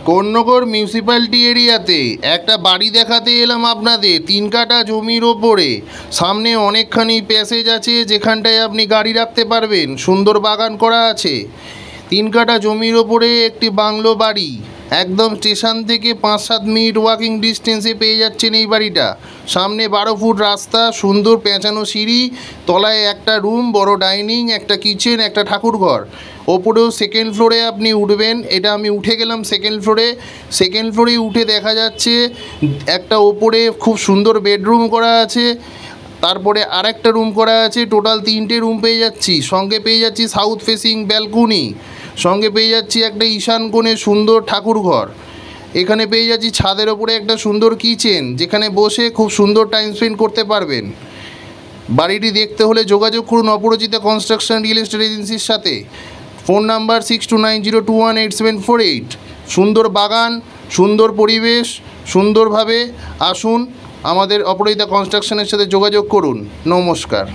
Konnagar municipality এরিয়াতে একটা বাড়ি দেখাতে এলাম আপনাদের। 3 কাঠা জমির ওপরে সামনে অনেকখানি প্যাসেজ আছে, যেখানটায় আপনি গাড়ি রাখতে পারবেন। সুন্দর বাগান করা আছে। 3 কাঠা জমির ওপরে একটি বাংলো বাড়ি, একদম স্টেশন থেকে 5-7 মিনিট ওয়াকিং ডিস্টেন্সে পেয়ে যাচ্ছেন এই বাড়িটা। সামনে 12 ফুট রাস্তা, সুন্দর পেঁচানো সিঁড়ি, তলায় একটা রুম, বড় ডাইনিং, একটা কিচেন, একটা ঠাকুরঘর। ওপরেও সেকেন্ড ফ্লোরে আপনি উঠবেন। এটা আমি উঠে গেলাম সেকেন্ড ফ্লোরে। সেকেন্ড ফ্লোরে উঠে দেখা যাচ্ছে একটা ওপরে খুব সুন্দর বেডরুম করা আছে, তারপরে আরেকটা রুম করা আছে। টোটাল 3টে রুম পেয়ে যাচ্ছি। সঙ্গে পেয়ে যাচ্ছি সাউথ ফেসিং ব্যালকনি, সঙ্গে পেয়ে যাচ্ছি একটা ঈশান কোণে সুন্দর ঠাকুরঘর। এখানে পেয়ে যাচ্ছি ছাদের ওপরে একটা সুন্দর কিচেন, যেখানে বসে খুব সুন্দর টাইম স্পেন্ড করতে পারবেন। বাড়িটি দেখতে হলে যোগাযোগ করুন অপরাজিতা কনস্ট্রাকশন রিয়েল এস্টেট এজেন্সির সাথে। Phone number 6290218748। সুন্দর বাগান, সুন্দর পরিবেশ, সুন্দরভাবে আসুন, আমাদের অপরাজিতা কনস্ট্রাকশনের সাথে যোগাযোগ করুন। নমস্কার।